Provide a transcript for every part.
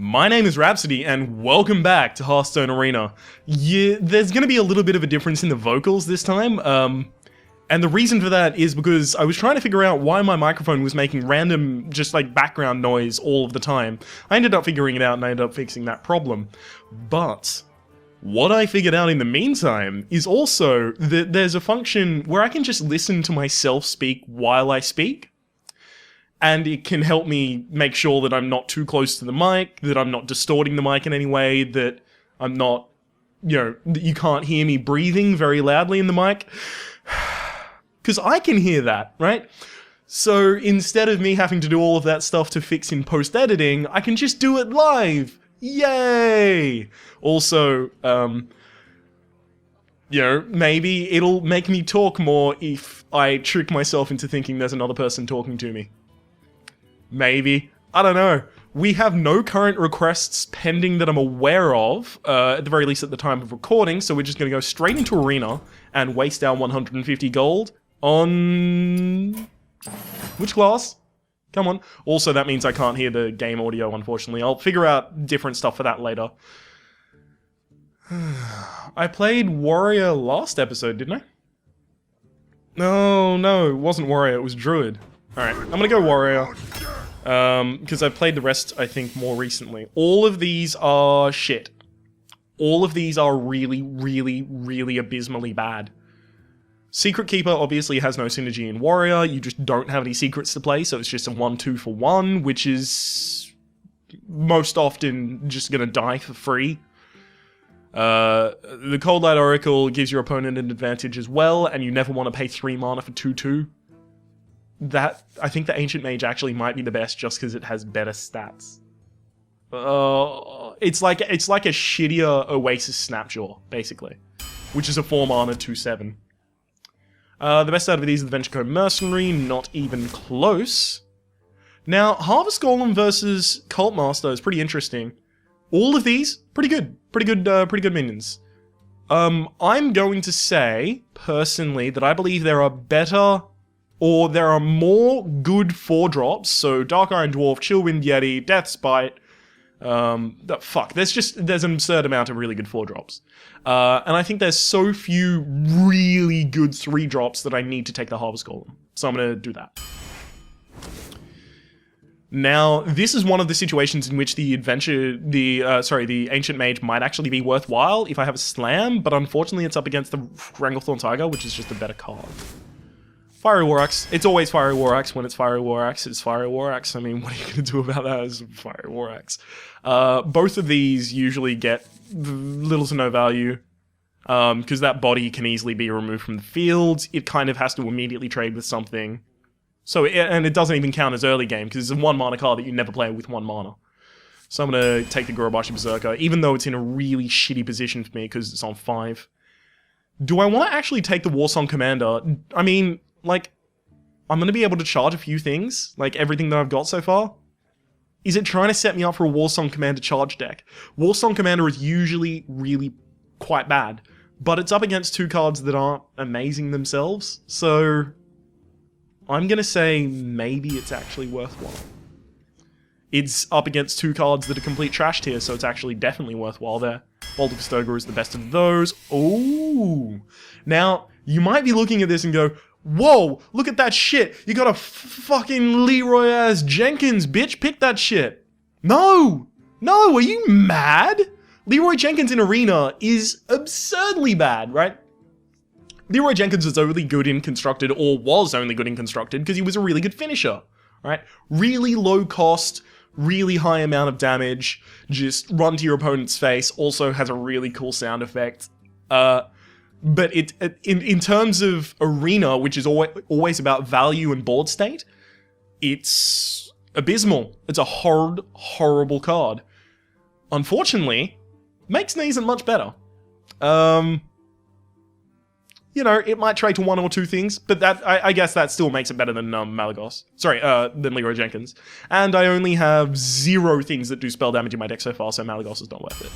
My name is Rhapsody, and welcome back to Hearthstone Arena. Yeah, there's going to be a little bit of a difference in the vocals this time, and the reason for that is because I was trying to figure out why my microphone was making random, just like background noise all of the time. I ended up figuring it out and I ended up fixing that problem. But what I figured out in the meantime is also that there's a function where I can just listen to myself speak while I speak. And it can help me make sure that I'm not too close to the mic, that I'm not distorting the mic in any way, that I'm not, that you can't hear me breathing very loudly in the mic. Because I can hear that, right? So instead of me having to do all of that stuff to fix in post-editing, I can just do it live. Yay! Also, maybe it'll make me talk more if I trick myself into thinking there's another person talking to me. Maybe. I don't know. We have no current requests pending that I'm aware of, at the very least at the time of recording, so we're just going to go straight into Arena and waste our 150 gold on... which class? Come on. Also, that means I can't hear the game audio, unfortunately. I'll figure out different stuff for that later. I played Warrior last episode, didn't I? No, it wasn't Warrior, it was Druid. Alright, I'm gonna go Warrior. Because I've played the rest, I think, more recently. All of these are shit. All of these are really, really, really abysmally bad. Secret Keeper obviously has no synergy in Warrior, you just don't have any secrets to play, so it's just a 1-2 for 1, which is most often just gonna die for free. The Cold Light Oracle gives your opponent an advantage as well, and you never want to pay 3 mana for 2-2. I think the Ancient Mage actually might be the best just because it has better stats. It's like a shittier Oasis Snapjaw, basically. Which is a 4 mana 2/7. The best out of these is the Venture Code Mercenary, not even close. Now, Harvest Golem versus Cult Master is pretty interesting. All of these, pretty good minions. I'm going to say, personally, that I believe there are better... or there are more good 4-drops, so Dark Iron Dwarf, Chillwind Yeti, Deathspite, there's an absurd amount of really good 4-drops. And I think there's so few really good 3-drops that I need to take the Harvest Golem. So I'm gonna do that. Now, this is one of the situations in which the Ancient Mage might actually be worthwhile if I have a Slam, but unfortunately it's up against the Wranglethorn Tiger, which is just a better card. Fiery War Axe. It's always Fiery War Axe. When it's Fiery War Axe, it's Fiery War Axe. I mean, what are you going to do about that? It's Fiery War Axe. Both of these usually get little to no value, because that body can easily be removed from the field. It kind of has to immediately trade with something. And it doesn't even count as early game, because it's a 1 mana card that you never play with 1 mana. So I'm going to take the Gurubashi Berserker, even though it's in a really shitty position for me, because it's on 5. Do I want to actually take the Warsong Commander? I mean... like, I'm gonna be able to charge a few things, like everything that I've got so far. Is it trying to set me up for a Warsong Commander charge deck? Warsong Commander is usually really quite bad, but it's up against 2 cards that aren't amazing themselves, so I'm gonna say maybe it's actually worthwhile. It's up against 2 cards that are complete trash tier, so it's actually definitely worthwhile there. Bolt of Stoker is the best of those. Ooh! Now, you might be looking at this and go, whoa, look at that shit. You got a fucking Leroy-ass Jenkins, bitch. Pick that shit. No, are you mad? Leroy Jenkins in Arena is absurdly bad, right? Leroy Jenkins is only good in Constructed, or was only good in Constructed, because he was a really good finisher, right? Really low cost, really high amount of damage, just run to your opponent's face, also has a really cool sound effect. But in terms of Arena, which is always about value and board state, it's abysmal. It's a horrible card. Unfortunately, Make Sneeze isn't much better. It might trade to 1 or 2 things, but that I guess that still makes it better than Malagos. Sorry, than Leroy Jenkins. And I only have 0 things that do spell damage in my deck so far, so Malagos is not worth it.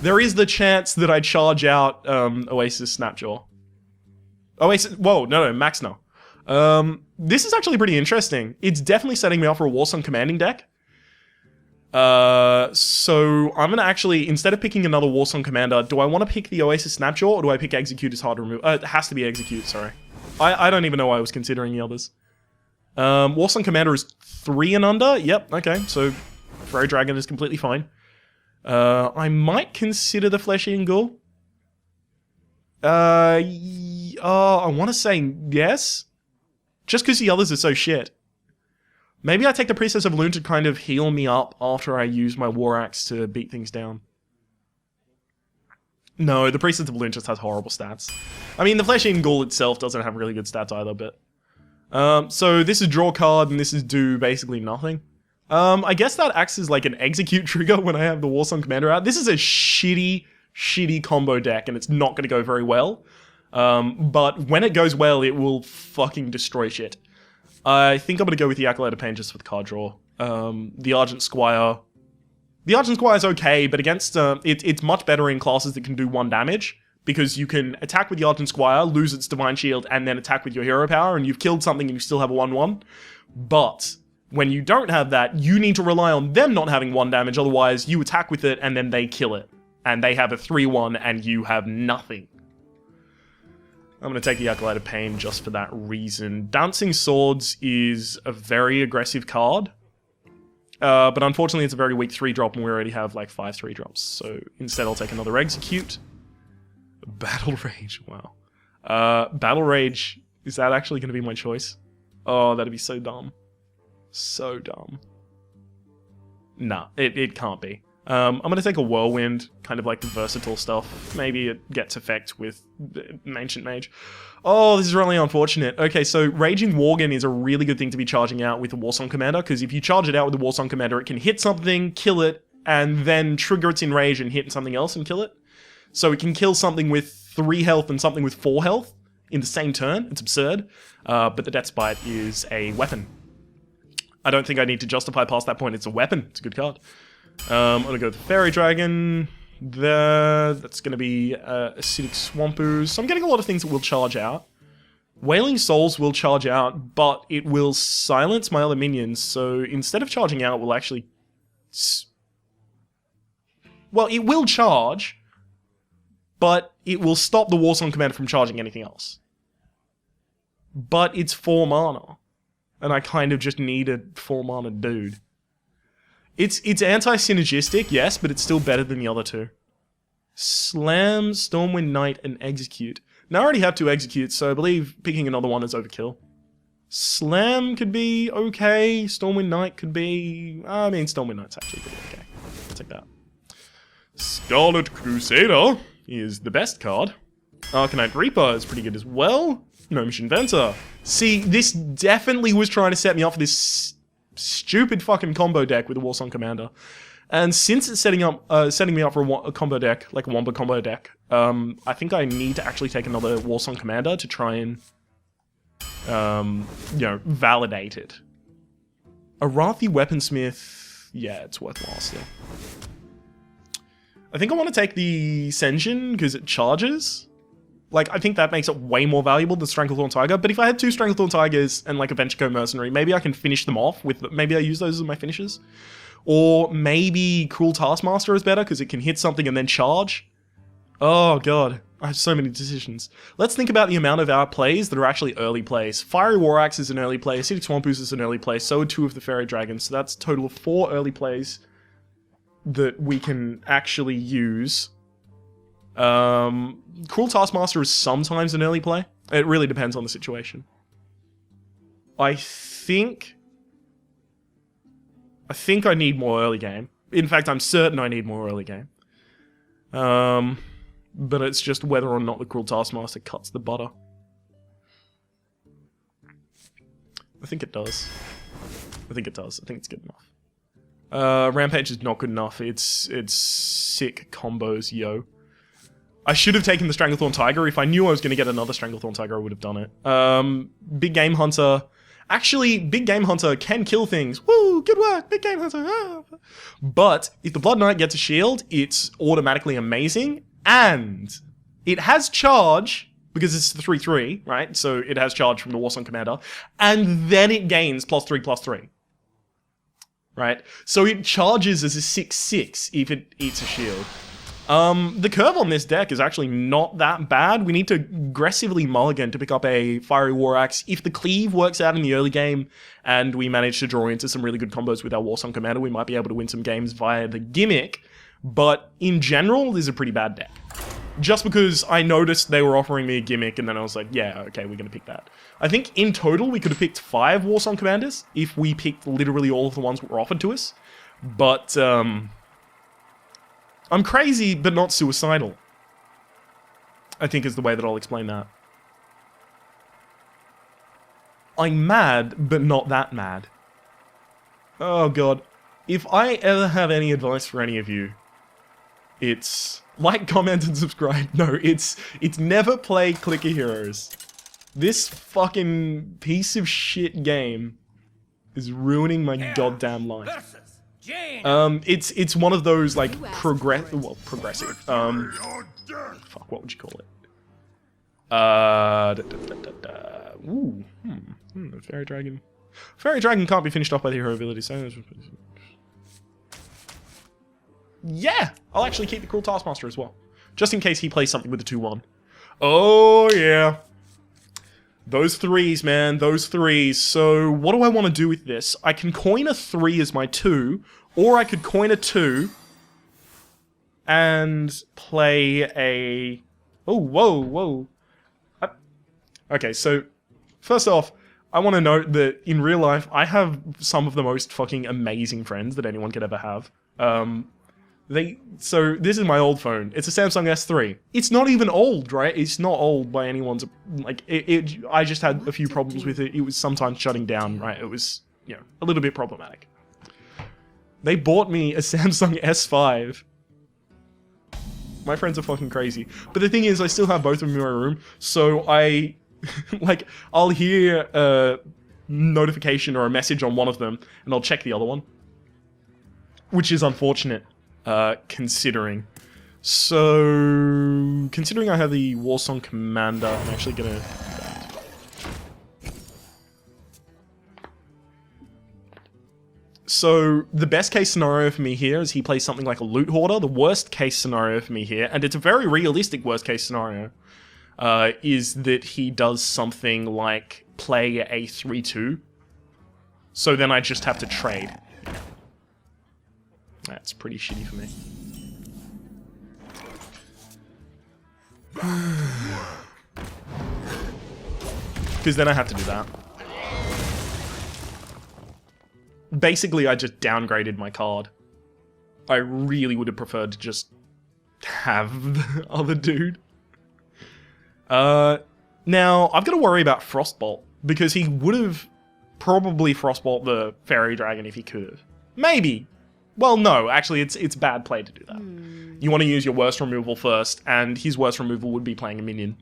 There is the chance that I charge out Oasis Snapjaw. Max now. This is actually pretty interesting. It's definitely setting me up for a Warsong Commanding deck. So I'm gonna actually, instead of picking another Warsong Commander, do I want to pick the Oasis Snapjaw, or do I pick Execute as hard to remove? It has to be Execute, sorry. I don't even know why I was considering the others. Warsong Commander is 3 and under? Yep, okay, so Fairy Dragon is completely fine. I might consider the Flesh-Eating Ghoul. I want to say yes. Just because the others are so shit. Maybe I take the Priestess of Loon to kind of heal me up after I use my War Axe to beat things down. No, the Priestess of Loon just has horrible stats. I mean, the Flesh-Eating Ghoul itself doesn't have really good stats either, but... so this is draw card, and this is do basically nothing. I guess that acts as like an execute trigger when I have the Warsong Commander out. This is a shitty combo deck, and it's not going to go very well. But when it goes well, it will fucking destroy shit. I think I'm going to go with the Acolyte of Pain just for the card draw. The Argent Squire... The Argent Squire is okay, but against... it's much better in classes that can do 1 damage, because you can attack with the Argent Squire, lose its Divine Shield, and then attack with your Hero Power, and you've killed something and you still have a 1-1. But when you don't have that, you need to rely on them not having 1 damage, otherwise you attack with it and then they kill it. And they have a 3-1 and you have nothing. I'm going to take the Acolyte of Pain just for that reason. Dancing Swords is a very aggressive card. But unfortunately it's a very weak 3-drop and we already have like 5 3-drops. So instead I'll take another Execute. Battle Rage, wow. Battle Rage, is that actually going to be my choice? Oh, that'd be so dumb. So dumb. Nah, it can't be. I'm going to take a Whirlwind, kind of like the versatile stuff. Maybe it gets effect with Ancient Mage. Oh, this is really unfortunate. Okay, so Raging Worgen is a really good thing to be charging out with the Warsong Commander, because if you charge it out with the Warsong Commander, it can hit something, kill it, and then trigger its Enrage and hit something else and kill it. So it can kill something with 3 health and something with 4 health in the same turn. It's absurd. But the Death Spite is a weapon. I don't think I need to justify past that point. It's a weapon. It's a good card. I'm going to go with the Fairy Dragon. That's going to be Acidic Swamp Ooze. So I'm getting a lot of things that will charge out. Wailing Souls will charge out, but it will silence my other minions. So instead of charging out, it will actually... Well, it will charge, but it will stop the Warsong Commander from charging anything else. But it's 4 mana. And I kind of just need a 4 mana dude. It's anti-synergistic, yes, but it's still better than the other 2. Slam, Stormwind Knight, and Execute. Now I already have 2 Executes, so I believe picking another one is overkill. Slam could be okay, Stormwind Knight could be... I mean, Stormwind Knight's actually pretty okay. I'll take that. Scarlet Crusader is the best card. Arcanite Reaper is pretty good as well. Gnomish Inventor. See, this definitely was trying to set me up for this stupid fucking combo deck with the Warsong Commander. And since it's setting me up for a combo deck, like a Wombo combo deck, I think I need to actually take another Warsong Commander to try and, validate it. Arathi Weaponsmith, yeah, it's worthwhile still. I think I want to take the Senjin because it charges. Like, I think that makes it way more valuable than Stranglethorn Tiger, but if I had 2 Stranglethorn Tigers and like a Venture Mercenary, maybe I can finish them off with, maybe I use those as my finishes. Or maybe Cruel Taskmaster is better because it can hit something and then charge. Oh god, I have so many decisions. Let's think about the amount of our plays that are actually early plays. Fiery War Axe is an early play, Acidic Swamp Ooze is an early play, so are 2 of the Fairy Dragons, so that's a total of 4 early plays that we can actually use. Cruel Taskmaster is sometimes an early play. It really depends on the situation. I think I need more early game. In fact, I'm certain I need more early game. But it's just whether or not the Cruel Taskmaster cuts the butter. I think it does. I think it's good enough. Rampage is not good enough. It's sick combos, yo. I should have taken the Stranglethorn Tiger. If I knew I was going to get another Stranglethorn Tiger, I would have done it. Big Game Hunter. Actually, Big Game Hunter can kill things. Woo, good work, Big Game Hunter. Ah. But if the Blood Knight gets a shield, it's automatically amazing. And it has charge, because it's the 3/3, right? So it has charge from the Warsong Commander. And then it gains +3/+3. right? So it charges as a 6/6 if it eats a shield. The curve on this deck is actually not that bad. We need to aggressively mulligan to pick up a Fiery War Axe. If the cleave works out in the early game and we manage to draw into some really good combos with our Warsong Commander, we might be able to win some games via the gimmick. But in general, this is a pretty bad deck. Just because I noticed they were offering me a gimmick and then I was like, yeah, okay, we're going to pick that. I think in total we could have picked 5 Warsong Commanders if we picked literally all of the ones that were offered to us. But, I'm crazy, but not suicidal, I think is the way that I'll explain that. I'm mad, but not that mad. Oh god. If I ever have any advice for any of you, it's like, comment, and subscribe. No, it's never play Clicker Heroes. This fucking piece of shit game is ruining my goddamn life. It's one of those, like, progressive, fuck, what would you call it? Fairy Dragon. Fairy Dragon can't be finished off by the hero ability, so... Yeah! I'll actually keep the Cruel Taskmaster as well. Just in case he plays something with the 2/1. Oh, yeah. Those 3s, man, those 3s. So, what do I want to do with this? I can coin a 3 as my 2, or I could coin a 2 and play a... Oh, whoa. Okay, so, first off, I want to note that in real life, I have some of the most fucking amazing friends that anyone could ever have. So this is my old phone. It's a Samsung S3. It's not even old, right? It's not old by anyone's, like, I just had a few problems with it. It was sometimes shutting down, right? It was, you know, a little bit problematic. They bought me a Samsung S5. My friends are fucking crazy. But the thing is, I still have both of them in my room, so I, like, I'll hear a notification or a message on one of them, and I'll check the other one. Which is unfortunate. Considering. So, considering I have the Warsong Commander, I'm actually gonna do that. So, the best case scenario for me here is he plays something like a Loot Hoarder. The worst case scenario for me here, and it's a very realistic worst case scenario, is that he does something like play a 3/2. So then I just have to trade. That's pretty shitty for me. Because then I have to do that. Basically, I just downgraded my card. I really would have preferred to just have the other dude. Now, I've got to worry about Frostbolt, because he would have probably Frostbolt the Fairy Dragon if he could have. Maybe. Well, no, actually, it's bad play to do that. You want to use your worst removal first, and his worst removal would be playing a minion.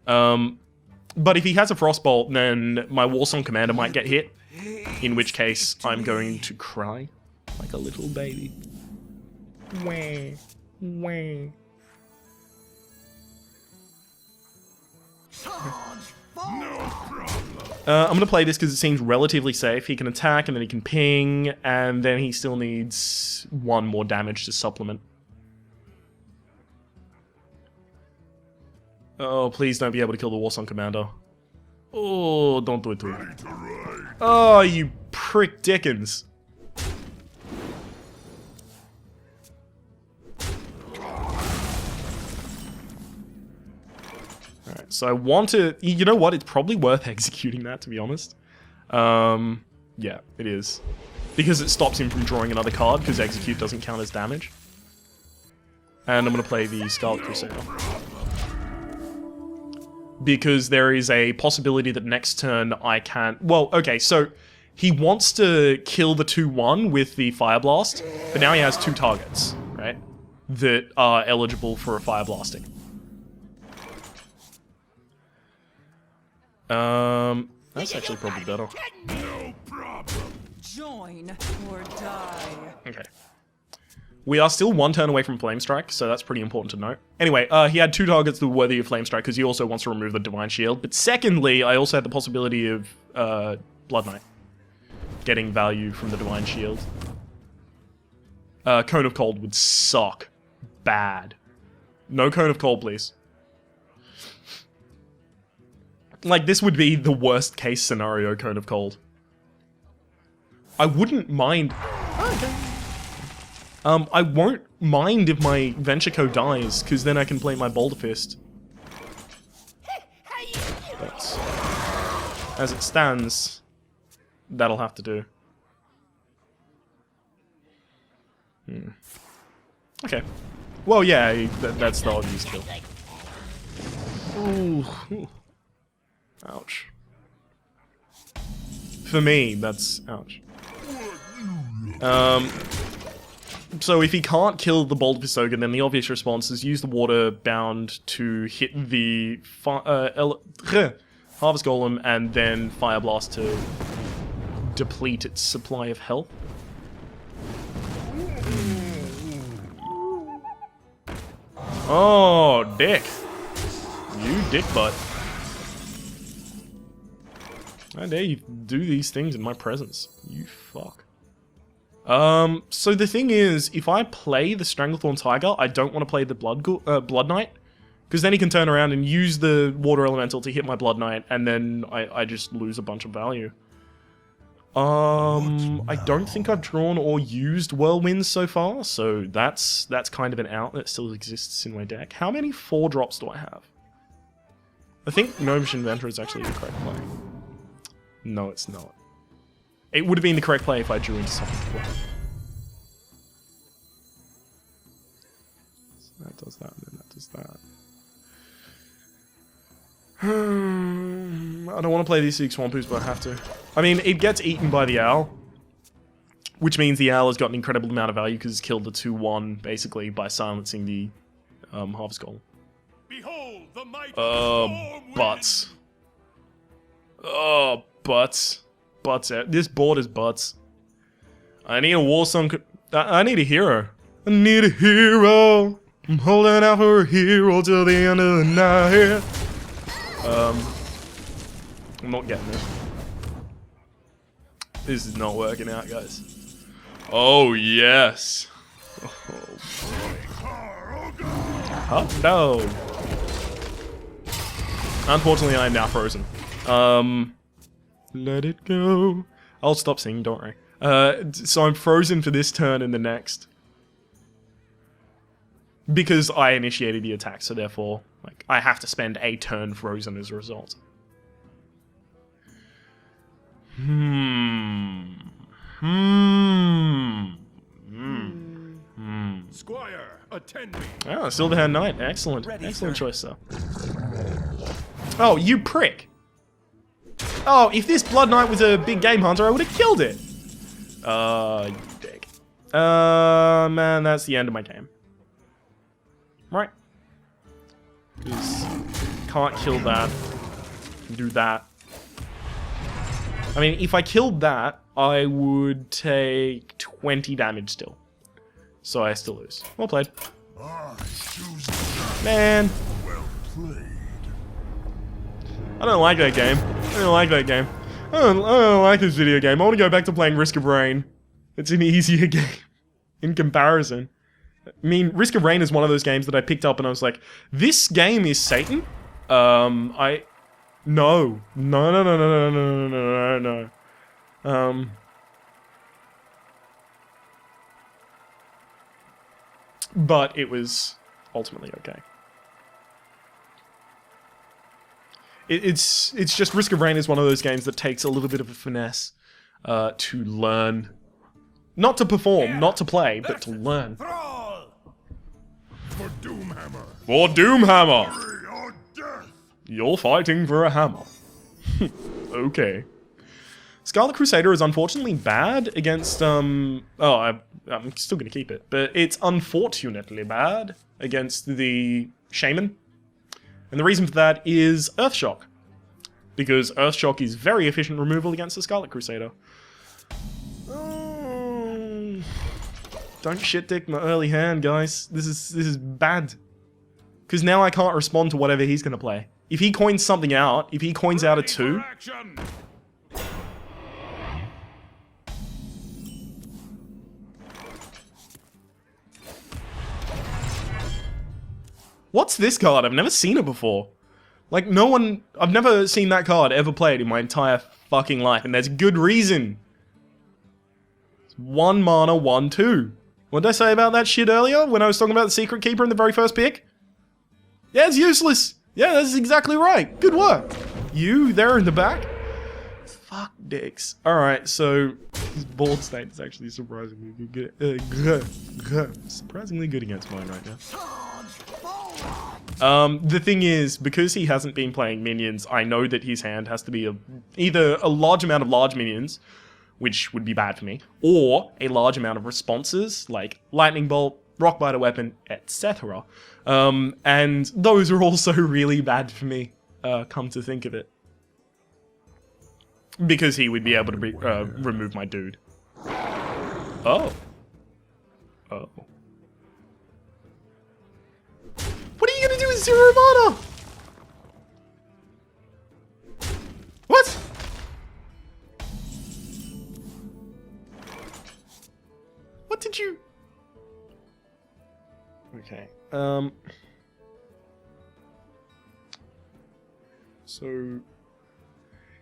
But if he has a Frostbolt, then my Warsong Commander might get hit, in which case I'm going to cry like a little baby. Wah, wah. I'm going to play this because it seems relatively safe. He can attack, and then he can ping, and then he still needs 1 more damage to supplement. Oh, please don't be able to kill the Warsong Commander. Oh, don't do it to him. Oh, you prick Dickens. Alright, so I want to... You know what? It's probably worth executing that, to be honest. Yeah, it is. Because it stops him from drawing another card, because execute doesn't count as damage. And I'm going to play the Scarlet Crusader. Because there is a possibility that next turn I can't... Well, okay, so he wants to kill the 2/1 with the Fire Blast, but now he has 2 targets, right? That are eligible for a Fire Blasting. That's actually probably better. No problem. Join or die. Okay. We are still 1 turn away from Flame Strike, so that's pretty important to note. Anyway, he had 2 targets that were worthy of Flame Strike because he also wants to remove the Divine Shield. But secondly, I also had the possibility of Blood Knight. getting value from the Divine Shield. Cone of Cold would suck. Bad. No Cone of Cold, please. Like, this would be the worst case scenario, Cone of Cold. I wouldn't mind... Okay. I won't mind if my Venture Co dies, because then I can play my Boulder Fist. But, as it stands, that'll have to do. Okay. Well, yeah, that's the obvious kill. Ooh. Ouch. For me, that's ouch. So if he can't kill the Boulder Fist, then the obvious response is use the Water Bound to hit the Harvest Golem and then Fire Blast to deplete its supply of health. Oh, dick. You dick butt. How dare you do these things in my presence? You fuck. So the thing is, if I play the Stranglethorn Tiger, I don't want to play the Blood Knight. Because then he can turn around and use the Water Elemental to hit my Blood Knight, and then I just lose a bunch of value. I don't think I've drawn or used Whirlwinds so far, so that's kind of an out that still exists in my deck. How many 4-drops do I have? I think Gnomish Inventor is actually the correct play. No, it's not. It would have been the correct play if I drew into something before. So that does that, and then that does that. I don't want to play these 6 Swampoos, but I have to. I mean, it gets eaten by the Owl, which means the Owl has got an incredible amount of value because it's killed the 2/1 basically by silencing the Harvest Golem. Behold the might butts. Oh, butts. Butts out. This board is butts. I need a war song. I need a hero. I need a hero. I'm holding out for a hero till the end of the night. I'm not getting it. This is not working out, guys. Oh, yes. Oh, boy. Oh, no. Unfortunately, I am now frozen. Let it go. I'll stop singing, don't worry. So I'm frozen for this turn and the next. Because I initiated the attack, so therefore, like, I have to spend a turn frozen as a result. Squire, attend me. Oh, Silverhand Knight. Excellent. Excellent choice, sir. Oh, you prick. Oh, if this Blood Knight was a big game hunter, I would have killed it. You dick. Man, that's the end of my game. Right. Because can't kill that. Do that. I mean, if I killed that, I would take 20 damage still. So I still lose. Well played. Man. Well played. I don't like that game. I don't like that game. I don't like this video game. I want to go back to playing Risk of Rain. It's an easier game in comparison. I mean, Risk of Rain is one of those games that I picked up and I was like, this game is Satan? No. No. But it was ultimately okay. It's just Risk of Rain is one of those games that takes a little bit of a finesse to learn. Not to perform, not to play, but to learn. For Doomhammer. For Doomhammer! Or death. You're fighting for a hammer. Okay. Scarlet Crusader is unfortunately bad against, I'm still gonna keep it, but it's unfortunately bad against the Shaman. And the reason for that is Earthshock. Because Earthshock is very efficient removal against the Scarlet Crusader. Don't shit dick my early hand, guys. This is bad. Because now I can't respond to whatever he's gonna play. If he coins something out, if he coins out a 2... What's this card? I've never seen it before. Like, no one... I've never seen that card ever played in my entire fucking life, and there's good reason. It's 1 mana, 1/2. What did I say about that shit earlier when I was talking about the Secret Keeper in the very first pick? Yeah, it's useless. Yeah, that's exactly right. Good work. You there in the back? Fuck dicks. Alright, so his board state is actually surprisingly good. Surprisingly good against mine right now. The thing is, because he hasn't been playing minions, I know that his hand has to be either a large amount of large minions, which would be bad for me, or a large amount of responses, like Lightning Bolt, Rock Biter Weapon, etc. And those are also really bad for me, come to think of it. Because he would be able to remove my dude. Oh. Oh. What are you gonna do with 0 mana? What? What did you... Okay. So...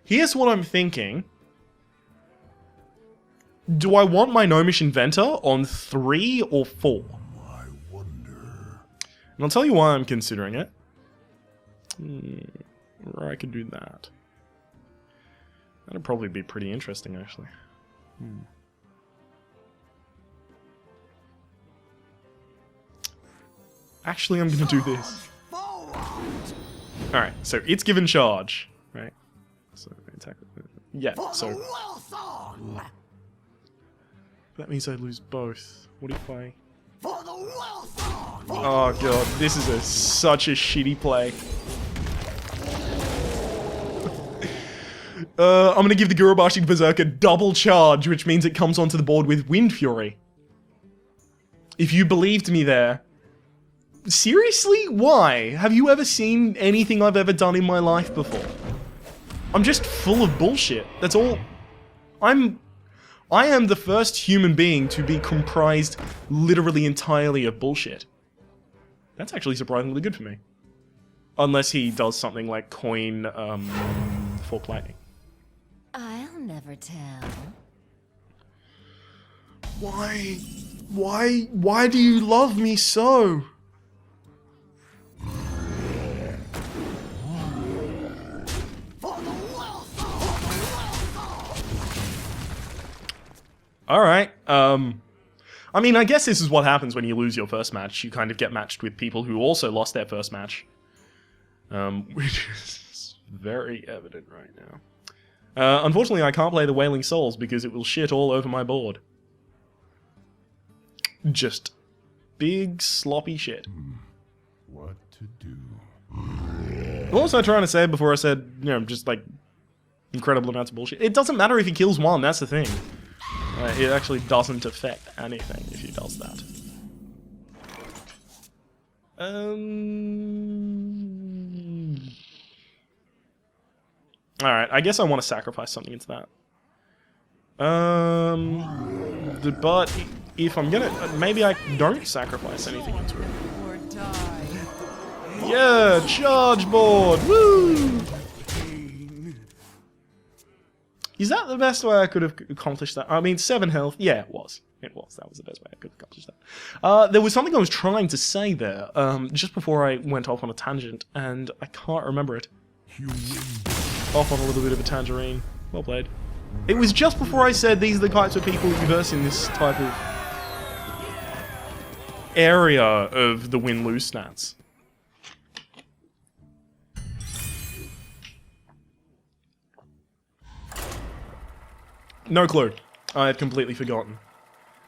Here's what I'm thinking. Do I want my Gnomish Inventor on 3 or 4? I wonder. And I'll tell you why I'm considering it. Or I could do that. That'd probably be pretty interesting, actually. Actually, I'm gonna do this. Alright, so it's given charge, right? So attack. Yeah, so that means I lose both. What if I... Oh god, this is such a shitty play. I'm gonna give the Gurubashi Berserker double charge, which means it comes onto the board with Wind Fury. If you believed me there. Seriously? Why? Have you ever seen anything I've ever done in my life before? I'm just full of bullshit. That's all. I am the first human being to be comprised literally entirely of bullshit. That's actually surprisingly good for me. Unless he does something like coin, Fork Lightning. I'll never tell. Why do you love me so? Alright, I mean, I guess this is what happens when you lose your first match. You kind of get matched with people who also lost their first match. Which is very evident right now. Unfortunately, I can't play the Wailing Souls because it will shit all over my board. Just big, sloppy shit. What to do? What was I trying to say before I said, you know, just like incredible amounts of bullshit? It doesn't matter if he kills one, that's the thing. It actually doesn't affect anything if he does that. Alright, I guess I want to sacrifice something into that. But if I'm gonna... maybe I don't sacrifice anything into it. Or die. Yeah, charge board! Woo! Is that the best way I could have accomplished that? I mean, 7 health. Yeah, it was. It was. That was the best way I could have accomplished that. There was something I was trying to say there, just before I went off on a tangent, and I can't remember it. Off on a little bit of a tangerine. Well played. It was just before I said these are the types of people you verse in this type of area of the win-lose stats. No clue. I had completely forgotten.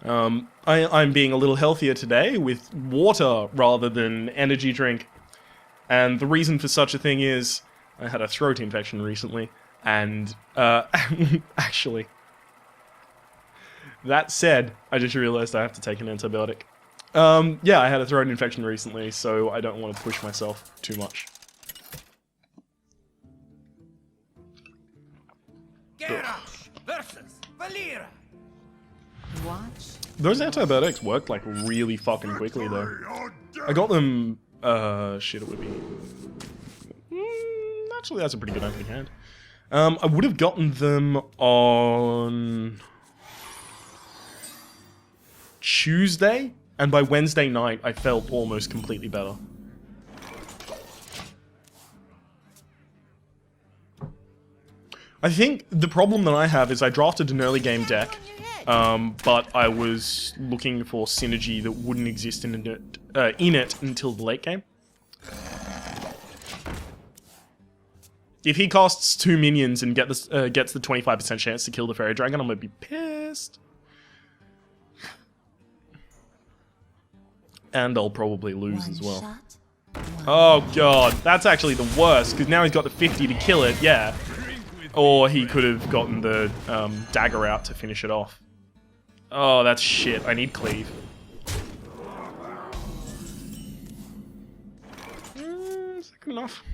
I'm being a little healthier today with water rather than energy drink. And the reason for such a thing is I had a throat infection recently. And, actually, that said, I just realized I have to take an antibiotic. Yeah, I had a throat infection recently, so I don't want to push myself too much. Versus Valera. Watch. Those antibiotics worked like really fucking quickly though. I got them Shit, it would be... actually, that's a pretty good opening hand. I would have gotten them on Tuesday, and by Wednesday night, I felt almost completely better. I think the problem that I have is I drafted an early game deck, but I was looking for synergy that wouldn't exist in it until the late game. If he costs 2 minions and gets the 25% chance to kill the Fairy Dragon, I'm gonna be pissed. And I'll probably lose as well. Oh god, that's actually the worst, because now he's got the 50 to kill it, yeah. Or he could have gotten the dagger out to finish it off. Oh, that's shit. I need cleave. Is that good enough?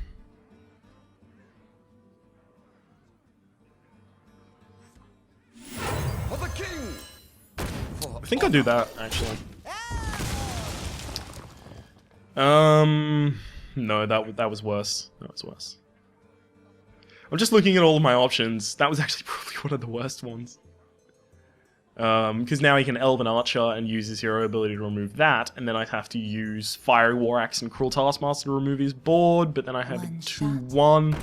For the king. I think I'll do that, actually. No, that was worse. That was worse. I'm just looking at all of my options. That was actually probably one of the worst ones. Because now he can Elven Archer and use his hero ability to remove that, and then I'd have to use Fiery War Axe and Cruel Taskmaster to remove his board, but then I have a 2-1,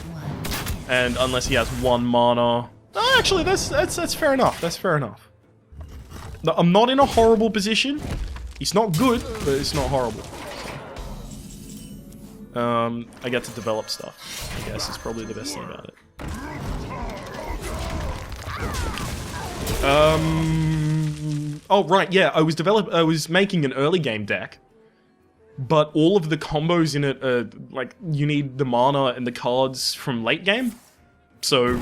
and unless he has 1 mana... Oh, actually, that's fair enough. That's fair enough. No, I'm not in a horrible position. It's not good, but it's not horrible. I get to develop stuff, I guess, is probably the best thing about it. Oh, right, yeah, I was making an early game deck, but all of the combos in it are, like, you need the mana and the cards from late game, so...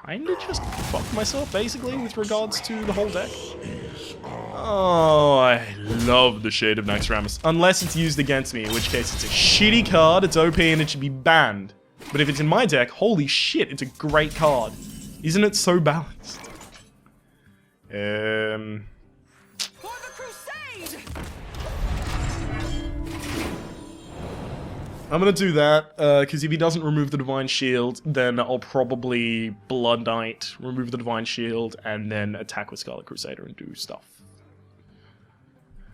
kinda just fucked myself, basically, with regards to the whole deck. Oh, I love the Shade of Naxxramas. Unless it's used against me, in which case it's a shitty card, it's OP, and it should be banned. But if it's in my deck, holy shit, it's a great card. Isn't it so balanced? For the crusade. I'm gonna do that, because if he doesn't remove the Divine Shield, then I'll probably Blood Knight, remove the Divine Shield, and then attack with Scarlet Crusader and do stuff.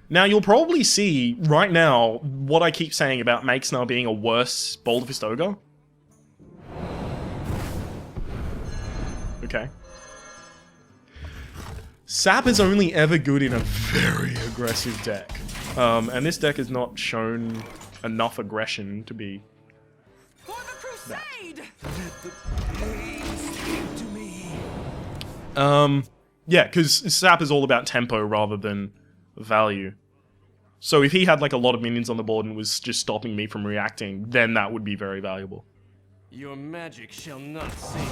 Now, you'll probably see, right now, what I keep saying about Makesnar being a worse Boulder Fist Ogre. Okay. Sap is only ever good in a very aggressive deck. And this deck has not shown enough aggression to be For the crusade. Let the pain speak to me. Yeah, because Sap is all about tempo rather than value. So if he had like a lot of minions on the board and was just stopping me from reacting, then that would be very valuable. Your magic shall not save.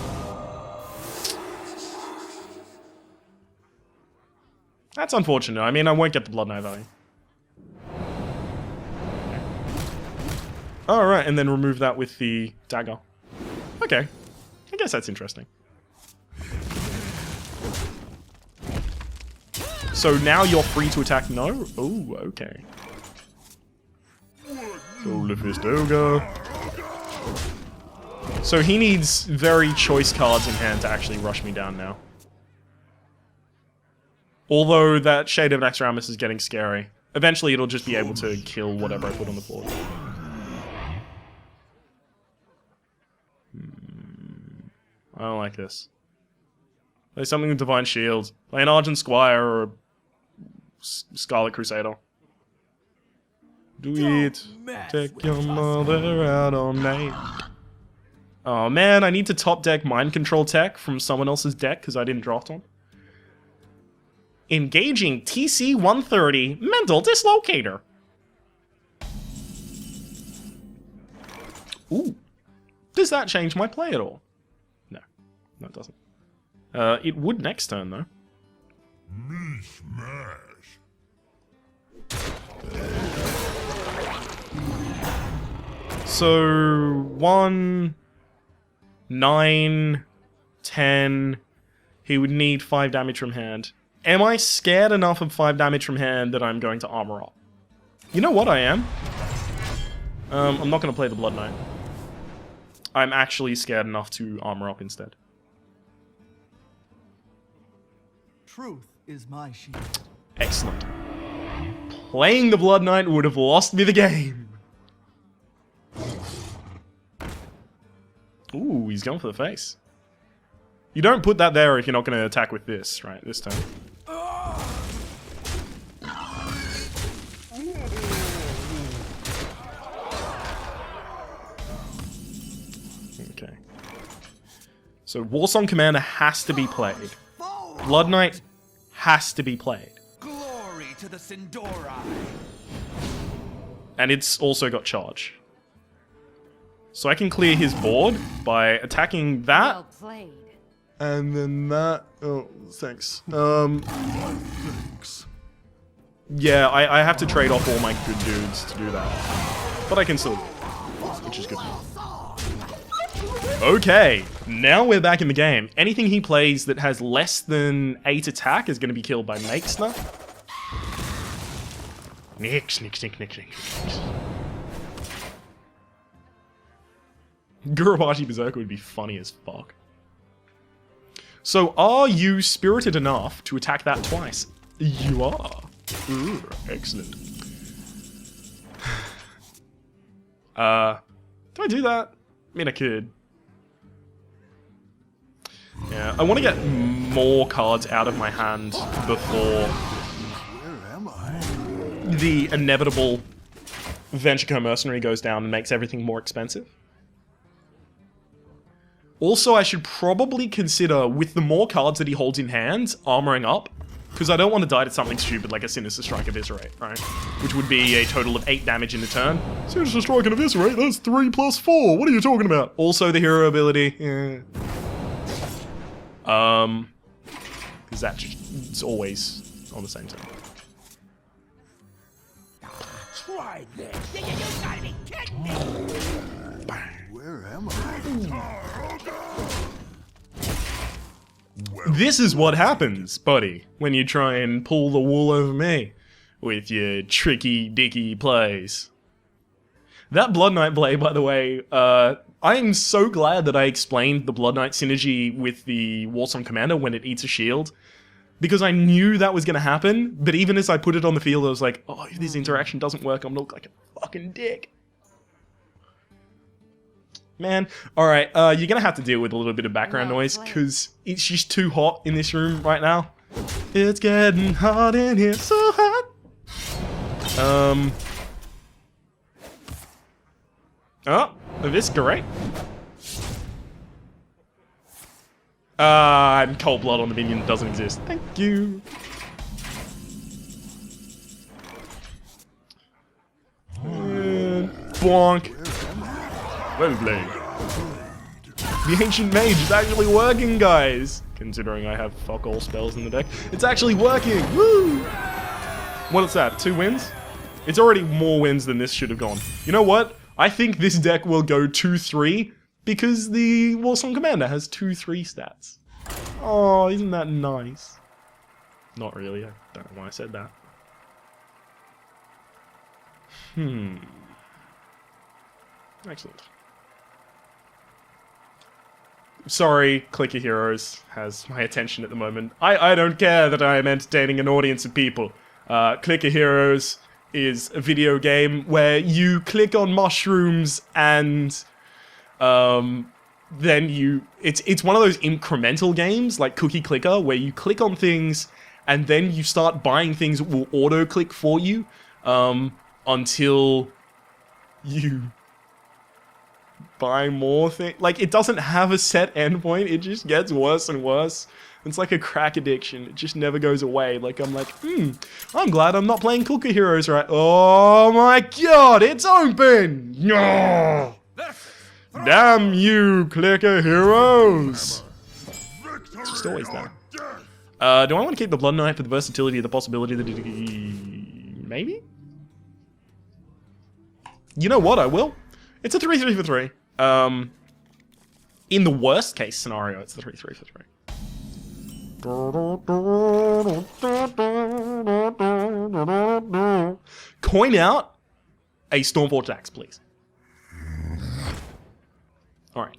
That's unfortunate. I mean, I won't get the Blood Knight value. Alright, and then remove that with the dagger. Okay. I guess that's interesting. So now you're free to attack no? Oh, okay. Boulder Fist Ogre. So he needs very choice cards in hand to actually rush me down now. Although that Shade of Naxxramas is getting scary. Eventually it'll just be able to kill whatever I put on the board. I don't like this. Play something with Divine Shield. Play an Argent Squire or a Scarlet Crusader. Do it. Take your mother out on night. Oh man, I need to top deck Mind Control Tech from someone else's deck because I didn't draft one. Engaging TC-130 Mental Dislocator. Ooh. Does that change my play at all? No. No, it doesn't. It would next turn, though. Me smash. So, 1, 9, 10. He would need 5 damage from hand. Am I scared enough of 5 damage from hand that I'm going to armor up? You know what I am? I'm not going to play the Blood Knight. I'm actually scared enough to armor up instead. Truth is my shield. Excellent. Playing the Blood Knight would have lost me the game. Ooh, he's going for the face. You don't put that there if you're not going to attack with this, right, this turn. Okay. So Warsong Commander has to be played. Blood Knight has to be played. Glory to the Sindori. And it's also got charge. So I can clear his board by attacking that. Well played. And then that... Oh, thanks. Yeah, I have to trade off all my good dudes to do that. But I can still do it, which is good. Okay, now we're back in the game. Anything he plays that has less than 8 attack is going to be killed by Makesna. Nix. Gurubashi Berserker would be funny as fuck. So, are you spirited enough to attack that twice? You are. Ooh, excellent. Do I do that? I mean, I could. Yeah, I want to get more cards out of my hand before the inevitable Venture Co Mercenary goes down and makes everything more expensive. Also, I should probably consider, with the more cards that he holds in hand, armoring up. Because I don't want to die to something stupid like a Sinister Strike Eviscerate, right? Which would be a total of 8 damage in the turn. Sinister Strike and Eviscerate, that's 3 plus 4. What are you talking about? Also, the hero ability. Yeah. Because it's always on the same turn. Try this. You gotta be kidding me. Where am I? This is what happens, buddy, when you try and pull the wool over me with your tricky dicky plays. That Blood Knight play, by the way, I am so glad that I explained the Blood Knight synergy with the Warsong Commander when it eats a shield, because I knew that was going to happen, but even as I put it on the field, I was like, oh, if this interaction doesn't work, I'm going to look like a fucking dick. Man, alright, you're gonna have to deal with a little bit of background noise, because it's just too hot in this room right now. It's getting hot in here, so hot! Oh, Eviscerate. And Cold Blood on the minion doesn't exist. Thank you. And bonk. Well played. The Ancient Mage is actually working, guys! Considering I have fuck all spells in the deck. It's actually working! Woo! What's that, 2 wins? It's already more wins than this should have gone. You know what? I think this deck will go 2-3 because the Warsong Commander has 2-3 stats. Oh, isn't that nice? Not really, I don't know why I said that. Excellent. Sorry, Clicker Heroes has my attention at the moment. I don't care that I am entertaining an audience of people. Clicker Heroes is a video game where you click on mushrooms and then it's one of those incremental games like Cookie Clicker where you click on things and then you start buying things that will auto-click for you until you buy more things. Like, it doesn't have a set endpoint, it just gets worse and worse. It's like a crack addiction, it just never goes away. Like, I'm like, I'm glad I'm not playing Clicker Heroes right. Oh my god, it's open! No! Damn you, Clicker Heroes! It's just always that. Do I want to keep the Blood Knight for the versatility of the possibility that it... Maybe? You know what, I will. It's a 3-3 for 3. In the worst case scenario, it's the 3-3 for 3. Coin out a Stormforged Axe, please. Alright.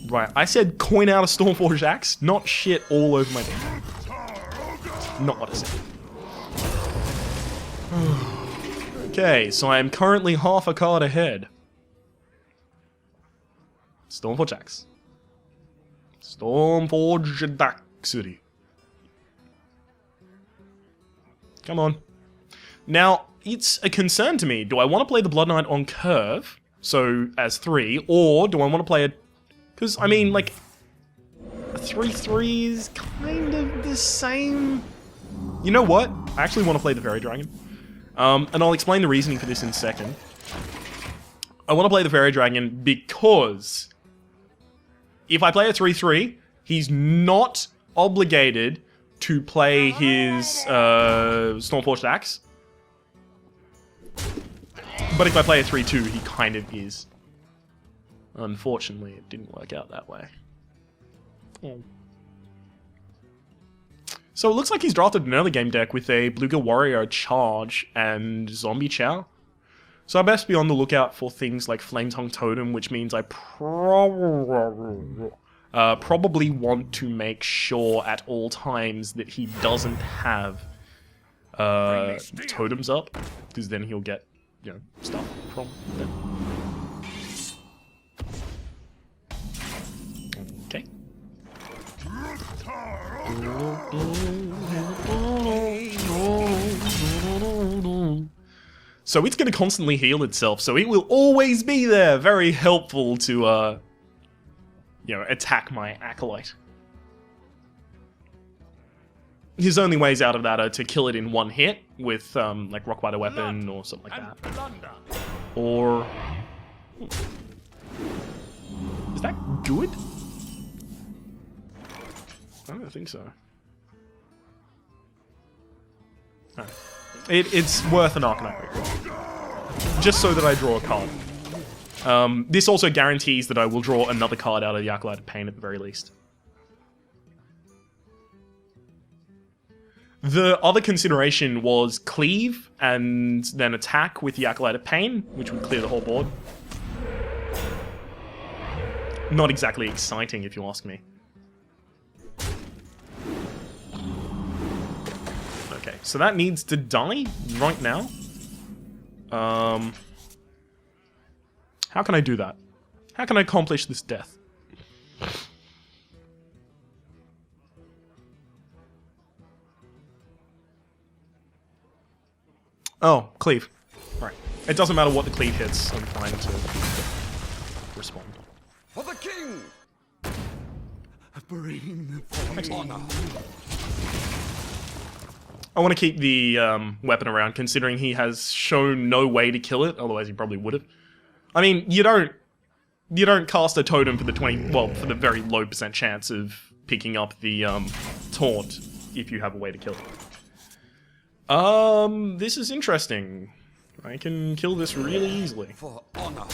Right, I said coin out a Stormforged Axe, not shit all over my deck. Not what I said. Okay, so I am currently half a card ahead. Stormforged Axe. Stormforged Axe. Come on. Now, it's a concern to me. Do I want to play the Blood Knight on curve, so as 3, or do I want to play it? Because, I mean, like, a 3/3 is kind of the same. You know what? I actually want to play the Fairy Dragon. And I'll explain the reasoning for this in a second. I want to play the Fairy Dragon because if I play a 3/3, he's not obligated to play his Stormforged Axe. But if I play a 3/2, he kind of is. Unfortunately, it didn't work out that way. Oh. So it looks like he's drafted an early game deck with a Bluegill Warrior, Charge, and Zombie Chow. So I best be on the lookout for things like Flametongue Totem, which means I probably want to make sure at all times that he doesn't have totems up, because then he'll get, you know, stuff from them. Okay. So it's going to constantly heal itself, so it will always be there, very helpful to, you know, attack my Acolyte. His only ways out of that are to kill it in one hit with, like, Rockbiter Weapon or something like that. Or... Is that good? I don't think so. Right. It's worth an Arcanite Recall. Just so that I draw a card. This also guarantees that I will draw another card out of the Acolyte of Pain at the very least. The other consideration was cleave and then attack with the Acolyte of Pain, which would clear the whole board. Not exactly exciting, if you ask me. Okay, so that needs to die right now. How can I do that? How can I accomplish this death? Oh, cleave. Right. It doesn't matter what the cleave hits, I'm trying to respond. For the king! Bring For honor. I want to keep the weapon around, considering he has shown no way to kill it, otherwise he probably would have. I mean, you don't cast a totem for the for the very low % chance of picking up the taunt if you have a way to kill it. This is interesting. I can kill this really easily. For honor.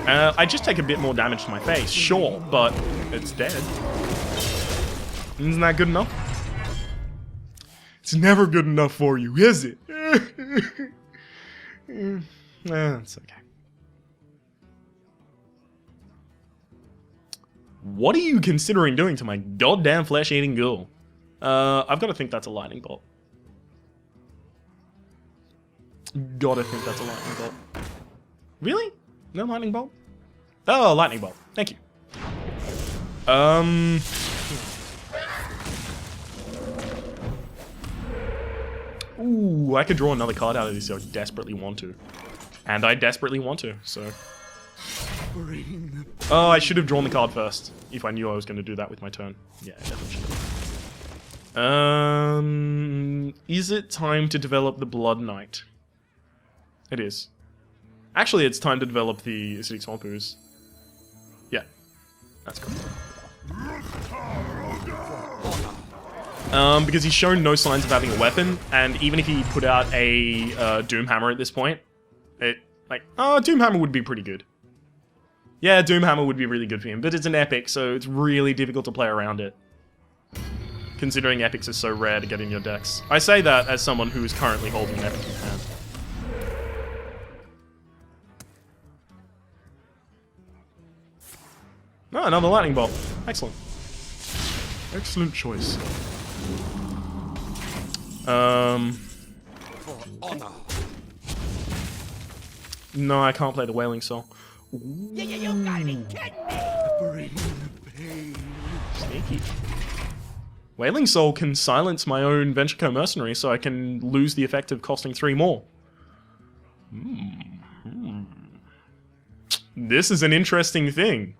I just take a bit more damage to my face, sure, but it's dead. Isn't that good enough? It's never good enough for you, is it? It's okay. What are you considering doing to my goddamn flesh-eating ghoul? I've got to think that's a lightning bolt. Gotta think that's a lightning bolt. Really? No lightning bolt? Oh, lightning bolt. Thank you. Ooh, I could draw another card out of this if I desperately want to. And I desperately want to, so... Oh, I should have drawn the card first, if I knew I was going to do that with my turn. Yeah, I definitely should have. Is it time to develop the Blood Knight? It is. Actually, it's time to develop the Acidic Swamp Ooze. Yeah, that's correct. Because he's shown no signs of having a weapon, and even if he put out a Doomhammer at this point, Doomhammer would be pretty good. Yeah, Doomhammer would be really good for him, but it's an epic, so it's really difficult to play around it. considering epics are so rare to get in your decks. I say that as someone who is currently holding an epic in hand. Oh, another lightning bolt. Excellent. Excellent choice. For honor. No, I can't play the Wailing Soul. You gotta be kidding me! Bring the pain. Sneaky. Wailing Soul can silence my own Venture Co Mercenary, so I can lose the effect of costing 3 more. This is an interesting thing.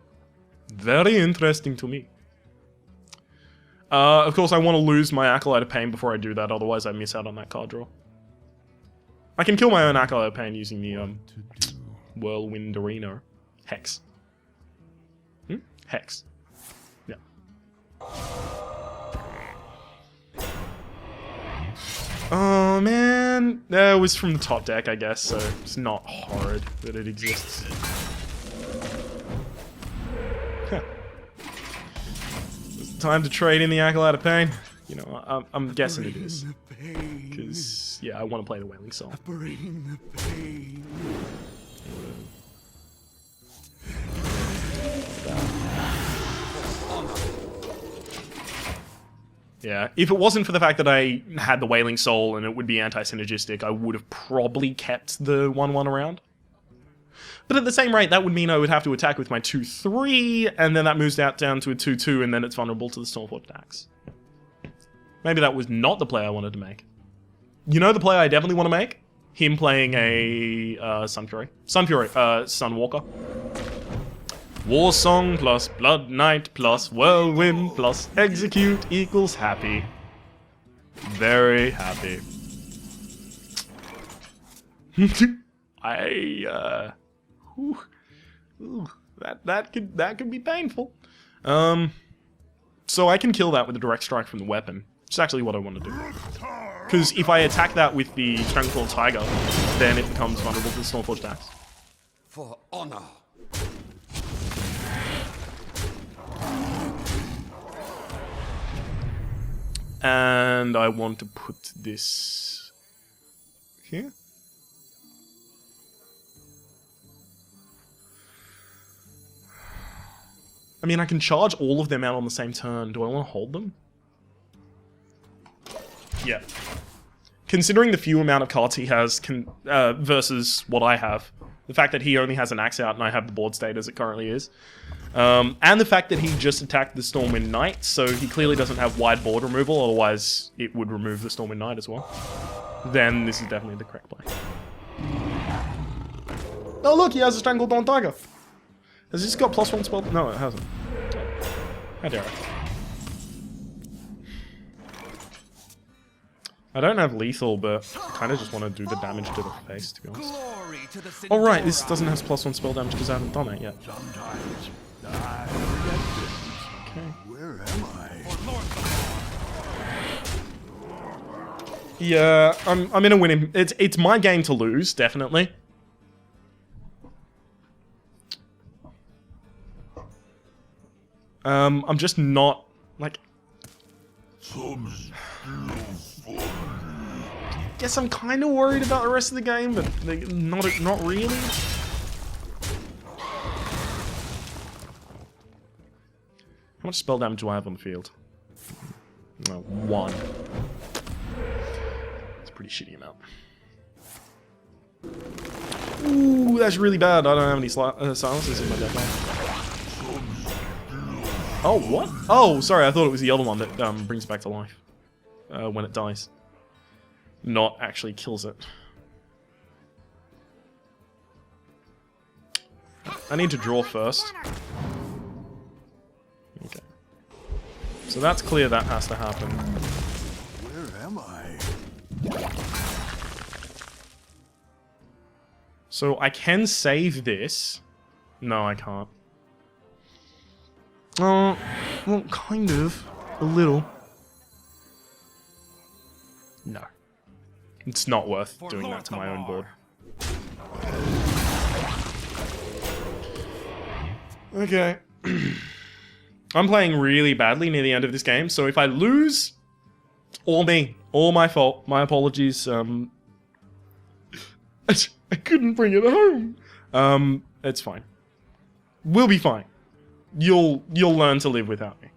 Very interesting to me. Of course, I want to lose my Acolyte of Pain before I do that, otherwise I miss out on that card draw. I can kill my own Acolyte of Pain using the Whirlwind Arena. Hex. Hex. Yeah. Oh man, that was from the top deck, I guess, so it's not horrid that it exists. Huh. Is it time to trade in the Acolyte of Pain? You know, I'm guessing it is. Because, yeah, I want to play the Wailing Soul. Bring the pain. Yeah, if it wasn't for the fact that I had the Wailing Soul and it would be anti-synergistic, I would have probably kept the 1/1 around. But at the same rate, that would mean I would have to attack with my 2/3, and then that moves out down to a 2/2, and then it's vulnerable to the Stormforge attacks. Maybe that was not the play I wanted to make. You know the play I definitely want to make? Him playing a Sunwalker. War Song plus Blood Knight plus Whirlwind plus Execute equals happy. Very happy. That could be painful. So I can kill that with a direct strike from the weapon. Which is actually what I want to do. Because if I attack that with the Stranglehold Tiger, then it becomes vulnerable to the Stormforge attacks. For honor. And I want to put this here. I mean, I can charge all of them out on the same turn. Do I want to hold them? Yeah. Considering the few amount of cards he has versus what I have, the fact that he only has an axe out and I have the board state as it currently is, and the fact that he just attacked the Stormwind Knight, so he clearly doesn't have wide board removal, otherwise it would remove the Stormwind Knight as well, then this is definitely the correct play. Oh look, he has a Stranglehold Tiger! Has this got +1 spell? No, it hasn't. How dare I? I don't have lethal, but I kind of just want to do the damage to the face, to be honest. Oh right, this doesn't have +1 spell damage because I haven't done that yet. Sometimes I forget this. Okay. Where am I? Yeah, I'm in a winning. It's my game to lose, definitely. I'm just not like. Guess I'm kind of worried about the rest of the game, but not really. How much spell damage do I have on the field? No, 1. It's a pretty shitty amount. Ooh, that's really bad. I don't have any silences in my deck now. Oh, what? Oh, sorry, I thought it was the other one that brings it back to life when it dies. Not actually kills it. I need to draw first. Okay. So that's clear, that has to happen. Where am I? So I can save this. No, I can't. Oh, well, kind of. A little. No. It's not worth doing that to my own board. Okay. I'm playing really badly near the end of this game, so if I lose, all me. All my fault. My apologies. I couldn't bring it home. It's fine. We'll be fine. You'll learn to live without me.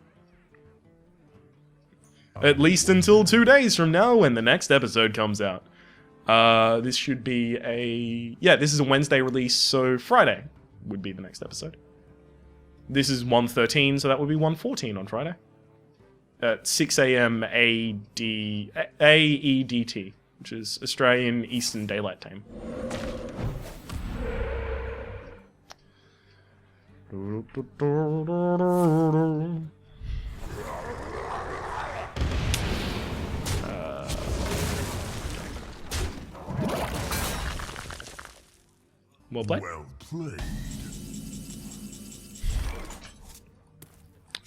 At least until 2 days from now when the next episode comes out. This should be a... Yeah, this is a Wednesday release, so Friday would be the next episode. This is 1:13, so that would be 1:14 on Friday. At 6 a.m. AEDT, which is Australian Eastern Daylight Time. Well played. Well played.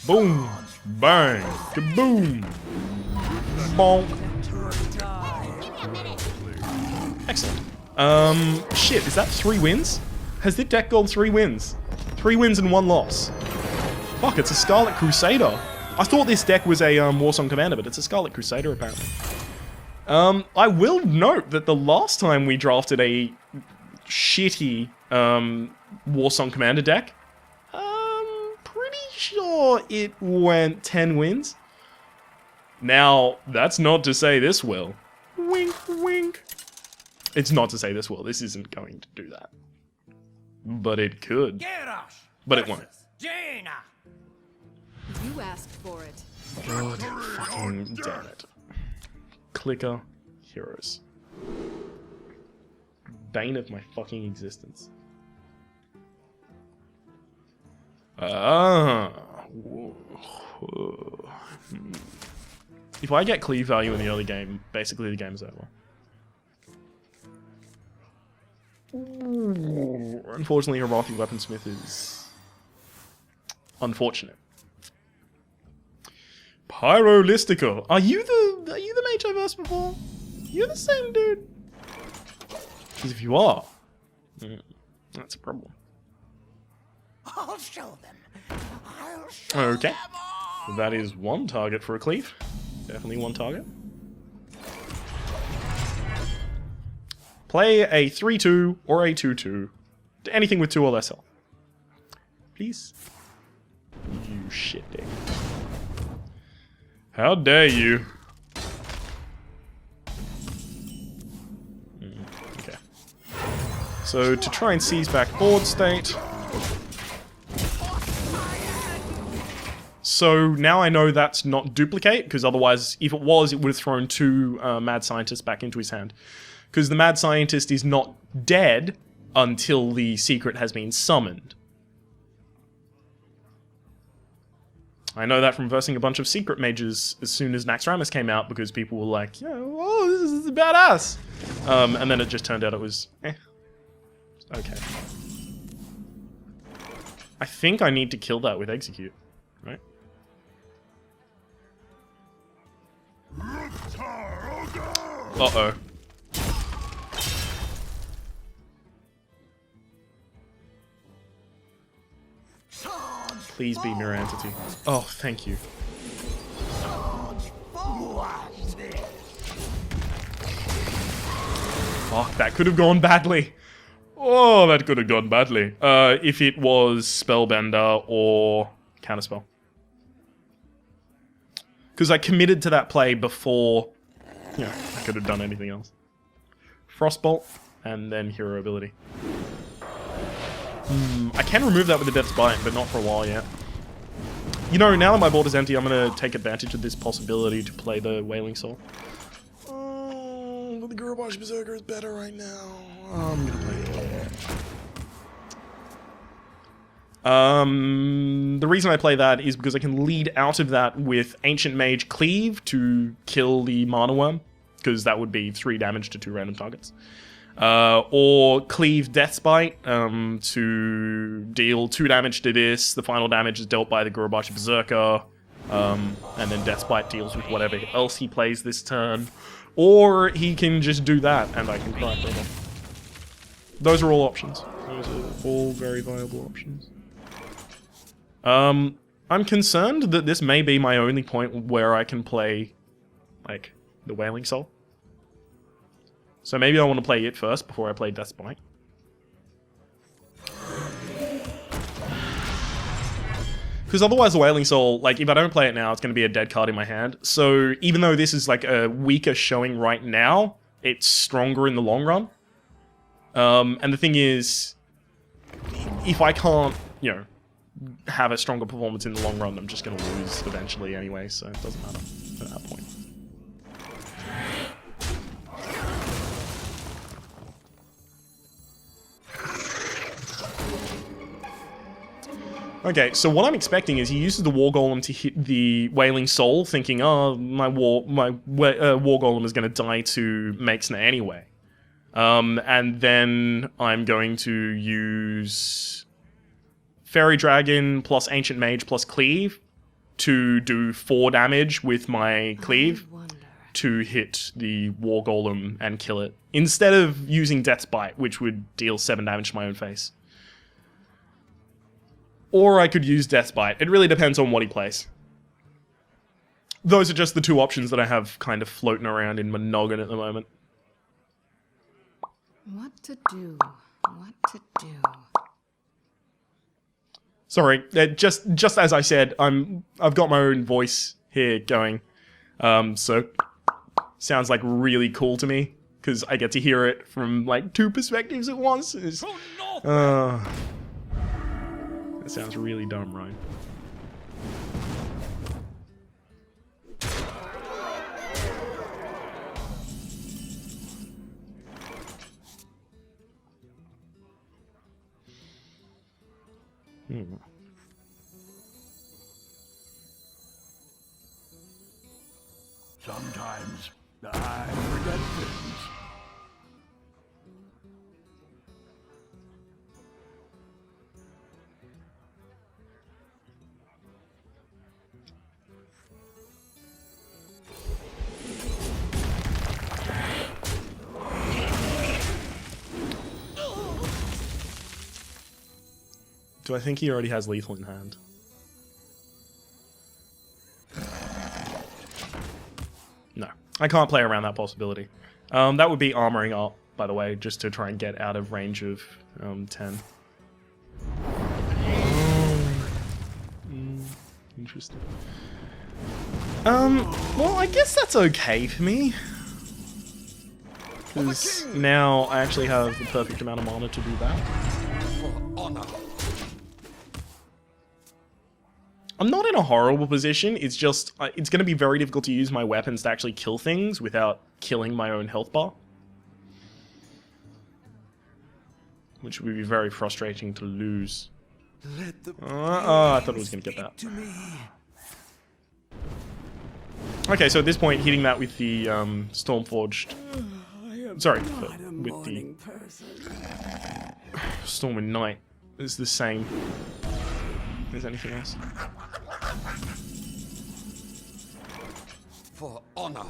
Boom! Bang! Kaboom! Bonk! Excellent. Shit, is that 3 wins? Has this deck gone 3 wins? 3 wins and 1 loss. Fuck, it's a Scarlet Crusader. I thought this deck was a Warsong Commander, but it's a Scarlet Crusader apparently. I will note that the last time we drafted a shitty Warsong Commander deck, pretty sure it went 10 wins. Now, that's not to say this will. Wink, wink. It's not to say this will. This isn't going to do that. But it could. But it won't. You asked for it. God fucking damn it. Clicker heroes. Bane of my fucking existence. If I get cleave value in the early game, basically the game's over. Unfortunately, Harathi Weaponsmith is unfortunate. Pyrolystical. Are you the mage I versed before? You're the same dude. Because if you are, that's a problem. I'll show them. I'll show Okay. them all. That is 1 target for a cleave. Definitely 1 target. Play a 3-2 or a 2-2. Anything with 2 or less health. Please. You shit dick. How dare you? Okay. So to try and seize back board state. So now I know that's not duplicate, because otherwise, if it was, it would have thrown 2 Mad Scientists back into his hand. Because the Mad Scientist is not dead until the secret has been summoned. I know that from versing a bunch of secret mages as soon as Naxxramas came out, because people were like, yeah, oh, this is badass. And then it just turned out it was, okay. I think I need to kill that with Execute, right? Uh-oh. Please be Mirror Entity. Oh, thank you. Fuck, that could have gone badly. Oh, that could have gone badly. If it was Spellbender or Counterspell. Because I committed to that play before, you know, I could have done anything else. Frostbolt, and then Hero Ability. I can remove that with the Death's Bite, but not for a while yet. You know, now that my board is empty, I'm going to take advantage of this possibility to play the Wailing Soul. Oh, but the Gurubashi Berserker is better right now. I'm going to play it. The reason I play that is because I can lead out of that with Ancient Mage Cleave to kill the Mana Worm, because that would be 3 damage to 2 random targets. Or Cleave Death's Bite to deal 2 damage to this. The final damage is dealt by the Gurubashi Berserker. And then Death's Bite deals with whatever else he plays this turn. Or he can just do that, and I can cry forever. Those are all options. Those are all very viable options. I'm I'm concerned that this may be my only point where I can play, like, the Wailing Soul. So maybe I want to play it first before I play Death's Bite. Because otherwise the Wailing Soul, like, if I don't play it now, it's going to be a dead card in my hand. So even though this is, like, a weaker showing right now, it's stronger in the long run. And the thing is, if I can't, you know, have a stronger performance in the long run, I'm just going to lose eventually anyway, so it doesn't matter at that point. Okay, so what I'm expecting is he uses the War Golem to hit the Wailing Soul, thinking, oh, my War Golem is going to die to Makesna anyway. And then I'm going to use Fairy Dragon plus Ancient Mage plus Cleave to do 4 damage with my Cleave to hit the War Golem and kill it, instead of using Death's Bite, which would deal 7 damage to my own face. Or I could use Death's Bite. It really depends on what he plays. Those are just the 2 options that I have kind of floating around in my noggin at the moment. What to do? What to do? Sorry, just as I said, I've got my own voice here going. So sounds like really cool to me because I get to hear it from like 2 perspectives at once. That sounds really dumb, right? Sometimes I forget things. Do I think he already has lethal in hand? No. I can't play around that possibility. That would be armoring up, by the way, just to try and get out of range of 10. Interesting. Well, I guess that's okay for me. Because now I actually have the perfect amount of mana to do that. For honor. I'm not in a horrible position, it's just, it's going to be very difficult to use my weapons to actually kill things without killing my own health bar. Which would be very frustrating to lose. I thought I was going to get that. Okay, so at this point, hitting that with the Stormforged... Sorry, with the Storm and Night is the same as anything else. For honor.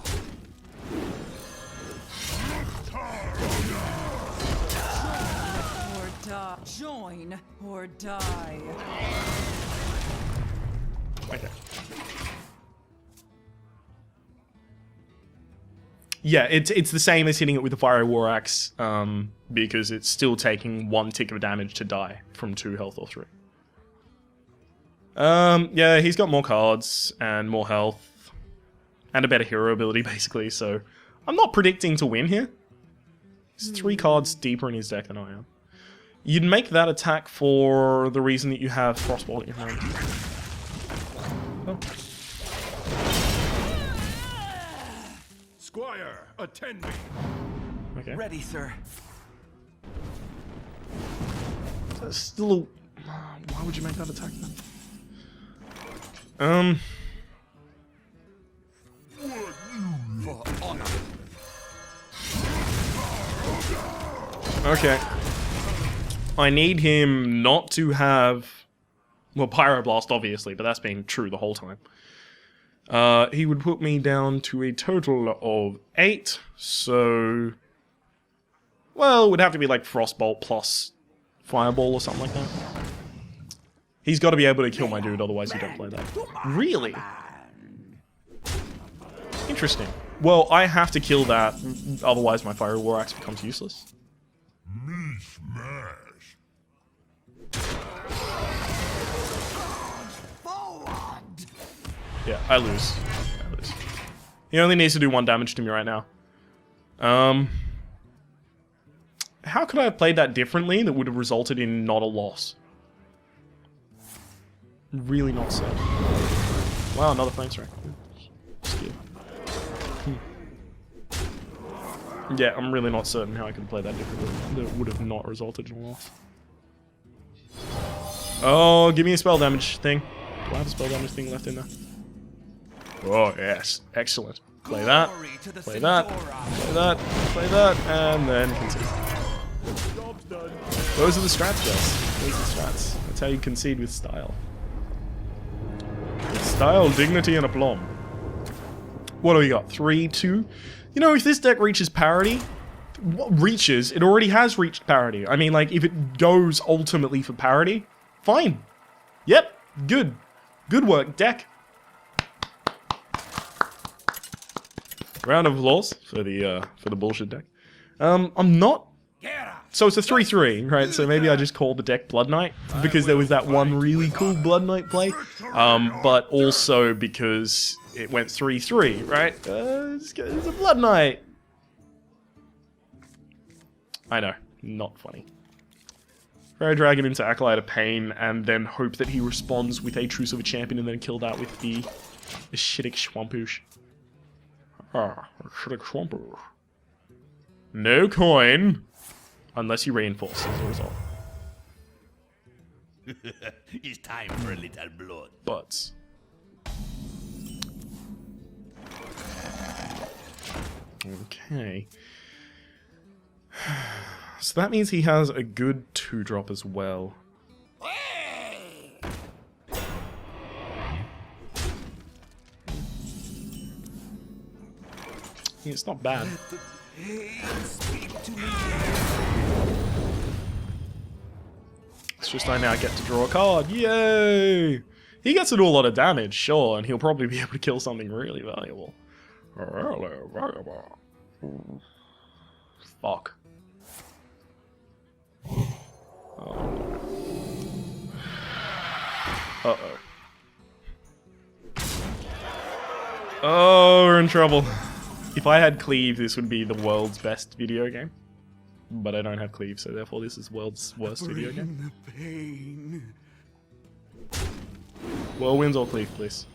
Or die. Join or die. Okay. Yeah, it's the same as hitting it with the Fiery War Axe, because it's still taking 1 tick of damage to die from 2 health or 3. Yeah, he's got more cards and more health and a better hero ability, basically, so I'm not predicting to win here. He's 3 cards deeper in his deck than I am. You'd make that attack for the reason that you have Frostbolt in your hand. Oh. Squire, attend me. Okay. Ready, sir. That's still... Why would you make that attack then? For honor. Okay. I need him not to have... Well, Pyroblast, obviously, but that's been true the whole time. He would put me down to a total of 8, so... Well, it would have to be like Frostbolt plus Fireball or something like that. He's got to be able to kill my dude, otherwise you don't play that. Really? Interesting. Well, I have to kill that, otherwise my Fire War Axe becomes useless. Me smash. Yeah, I lose. He only needs to do 1 damage to me right now. How could I have played that differently that would have resulted in not a loss? Really not certain. Wow, another flame strike. Skill. Yeah, I'm really not certain how I could play that differently. That would have not resulted in a loss. Oh, give me a spell damage thing. Do I have a spell damage thing left in there? Oh, yes. Excellent. Play that. Play that. Play that. Play that. And then concede. Those are the strats, guys. Those are the strats. That's how you concede with style. With style, dignity, and aplomb. What do we got? 3, 2? You know, if this deck reaches parity, it already has reached parity. I mean, like, if it goes ultimately for parity, fine. Yep, good. Good work, deck. Round of applause for the bullshit deck. I'm not. So it's a 3-3, right? So maybe I just call the deck Blood Knight because there was that one really cool Blood Knight play, but also because it went 3-3, right? It's a Blood Knight. I know, not funny. Fairy Dragon into Acolyte of Pain, and then hope that he responds with a Truce of a Champion, and then kill that with the Acidic Schwampoosh. Acidic Schwampoosh. No coin, unless you reinforce as a result. It's time for a little blood. Butts. Okay. So that means he has a good 2-drop as well. It's not bad. It's just I now get to draw a card. Yay! He gets to do a lot of damage, sure, and he'll probably be able to kill something really valuable. Really valuable. Fuck. Oh. Uh-oh. Oh, we're in trouble. If I had Cleave, this would be the world's best video game. But I don't have Cleave, so therefore this is world's worst video game. The pain. Whirlwinds or Cleave, please.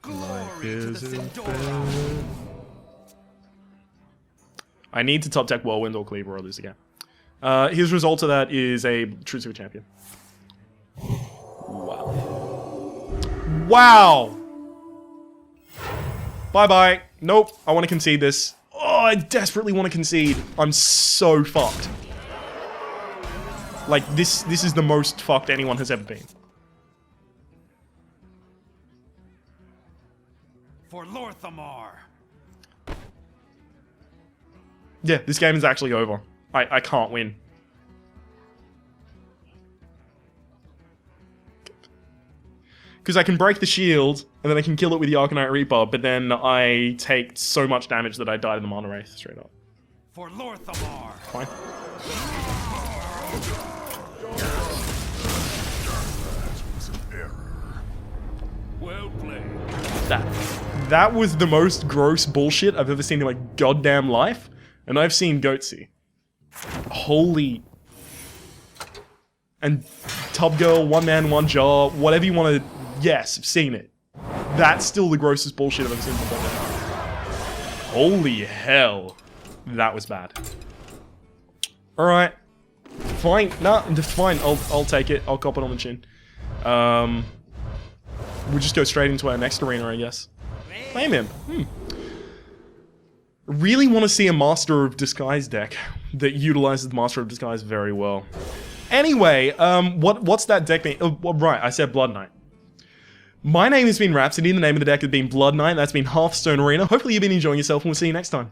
Glory to the Sindora. I need to top deck Whirlwind or Cleave or I'll lose again. His result of that is a Truce of a Champion. Wow. Wow! Bye-bye. Nope, I want to concede this. Oh, I desperately want to concede. I'm so fucked. Like, this is the most fucked anyone has ever been. For Lorthamar. Yeah, this game is actually over. I can't win. Because I can break the shield, and then I can kill it with the Arcanite Reaper, but then I take so much damage that I die to the Mana Wraith straight up. For Lorthamar. Fine. Well played. That was the most gross bullshit I've ever seen in my goddamn life, and I've seen Goatsy. Holy... And Tub Girl, One Man, One Jar, whatever you want to... Yes, I've seen it. That's still the grossest bullshit I've ever seen in my goddamn life. Holy hell. That was bad. Alright. Fine. Nah, fine. I'll take it. I'll cop it on the chin. We'll just go straight into our next arena, I guess. Flame Imp. Really want to see a Master of Disguise deck that utilizes the Master of Disguise very well. Anyway, what's that deck being? Oh, right, I said Blood Knight. My name has been Rhapsody, the name of the deck has been Blood Knight, that's been Hearthstone Arena. Hopefully you've been enjoying yourself, and we'll see you next time.